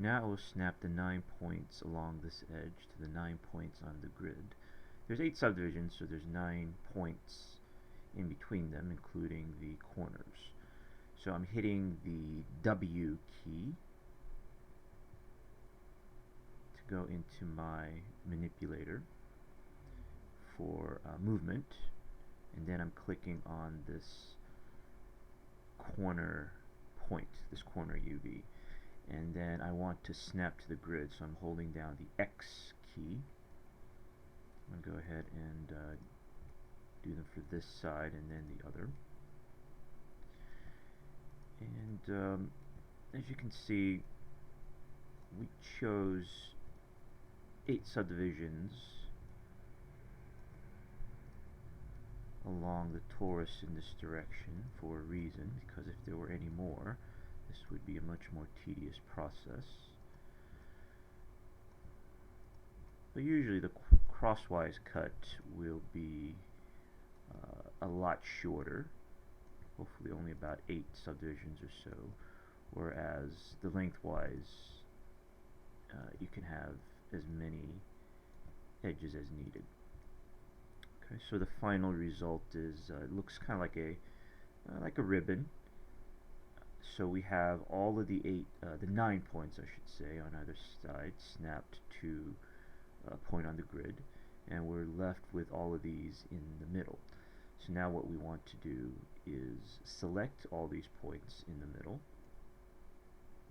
Now I will snap the 9 points along this edge to the 9 points on the grid. There's 8 subdivisions, so there's 9 points in between them, including the corners. So I'm hitting the W key to go into my manipulator for movement, and then I'm clicking on this corner point, this corner UV, and then I want to snap to the grid, so I'm holding down the X key. I'm going to go ahead and do them for this side and then the other. And as you can see, we chose 8 subdivisions along the torus in this direction for a reason, because if there were any more, this would be a much more tedious process. But usually the crosswise cut will be a lot shorter, hopefully only about 8 subdivisions or so, whereas the lengthwise you can have as many edges as needed. Okay, so the final result is it looks kind of like a ribbon. So we have all of the 9 points, I should say, on either side snapped to a point on the grid, and we're left with all of these in the middle. So now what we want to do is select all these points in the middle.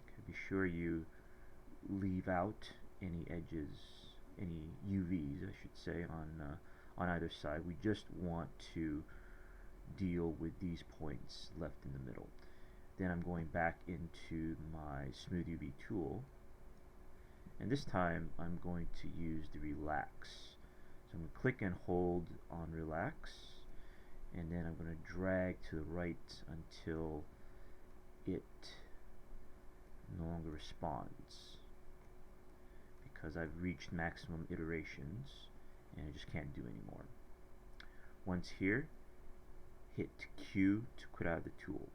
Okay, be sure you leave out any edges, any UVs, I should say, on either side. We just want to deal with these points left in the middle. Then I'm going back into my Smooth UV tool, and this time I'm going to use the relax. So I'm going to click and hold on relax, and then I'm going to drag to the right until it no longer responds, because I've reached maximum iterations and I just can't do anymore. Once here, hit Q to quit out of the tool.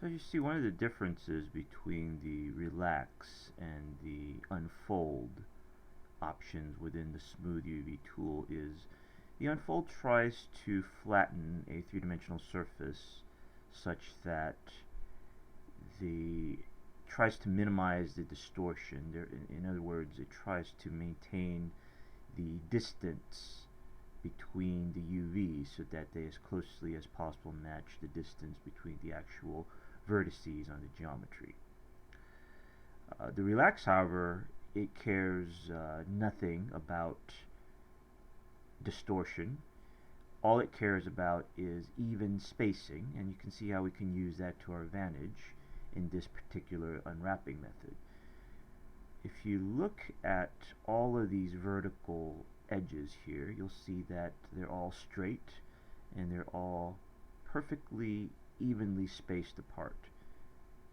So you see, one of the differences between the relax and the unfold options within the Smooth UV tool is the unfold tries to flatten a three-dimensional surface such that tries to minimize the distortion. In other words, it tries to maintain the distance between the UVs so that they as closely as possible match the distance between the actual vertices on the geometry. The relax, however, it cares nothing about distortion. All it cares about is even spacing, and you can see how we can use that to our advantage in this particular unwrapping method. If you look at all of these vertical edges here, you'll see that they're all straight and they're all perfectly evenly spaced apart.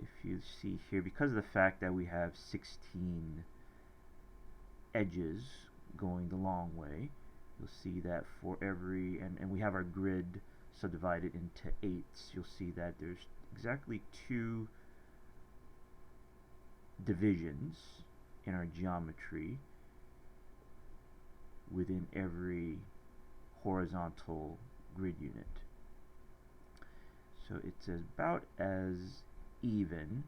If you see here, because of the fact that we have 16 edges going the long way, you'll see that for every, and we have our grid subdivided into 8s, you'll see that there's exactly 2 divisions in our geometry within every horizontal grid unit. So it's about as even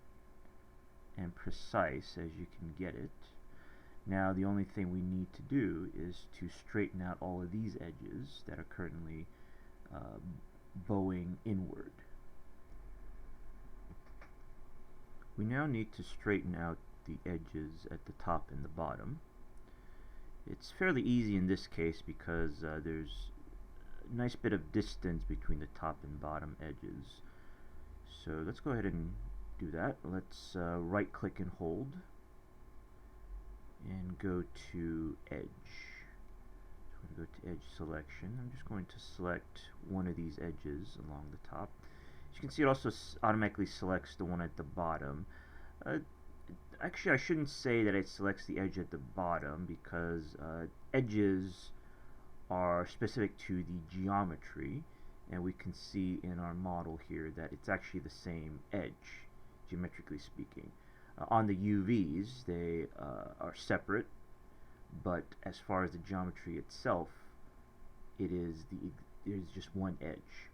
and precise as you can get it. Now the only thing we need to do is to straighten out all of these edges that are currently bowing inward. We now need to straighten out the edges at the top and the bottom. It's fairly easy in this case because there's a nice bit of distance between the top and bottom edges. So let's go ahead and do that. Let's right click and hold and go to edge. So I'm going to go to edge selection. I'm just going to select one of these edges along the top. As you can see, it also automatically selects the one at the bottom. Actually, I shouldn't say that it selects the edge at the bottom, because edges are specific to the geometry, and we can see in our model here that it's actually the same edge, geometrically speaking. On the UVs, they are separate, but as far as the geometry itself, it is just one edge.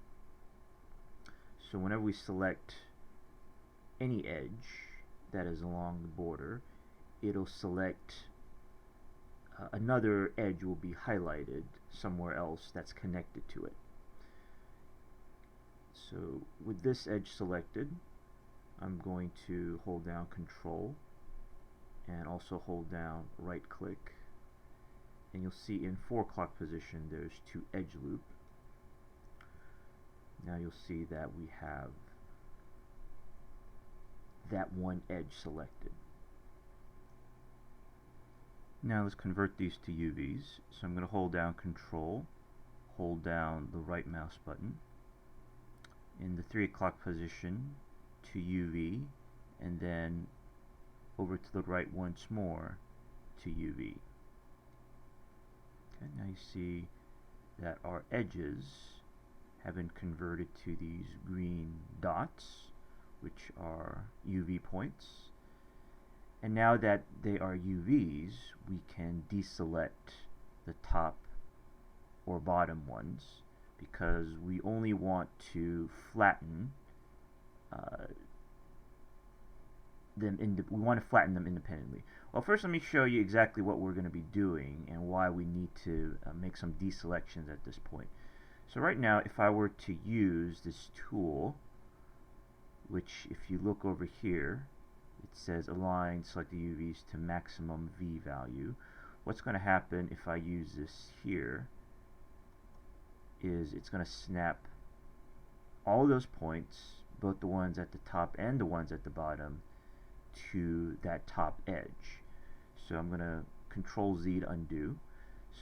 So whenever we select any edge that is along the border, it'll select another edge will be highlighted somewhere else that's connected to it. So with this edge selected, I'm going to hold down Control and also hold down right click, and you'll see in 4 o'clock position there's 2 edge loop. Now you'll see that we have that one edge selected. Now let's convert these to UVs. So I'm going to hold down Control, hold down the right mouse button, in the 3 o'clock position to UV, and then over to the right once more to UV. Okay, now you see that our edges have been converted to these green dots, which are UV points. And now that they are UVs, we can deselect the top or bottom ones, because we only want to flatten we want to flatten them independently. Well, first let me show you exactly what we're going to be doing and why we need to make some deselections at this point. So right now, if I were to use this tool, which if you look over here, it says align select the UVs to maximum V value. What's going to happen if I use this here is it's going to snap all those points, both the ones at the top and the ones at the bottom, to that top edge. So I'm going to Control Z to undo.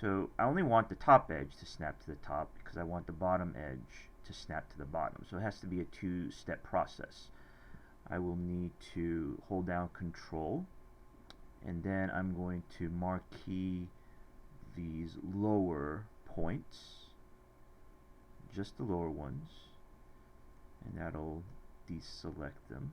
So I only want the top edge to snap to the top because I want the bottom edge to snap to the bottom. So it has to be a 2-step process. I will need to hold down Control, and then I'm going to marquee these lower points, just the lower ones, and that'll deselect them.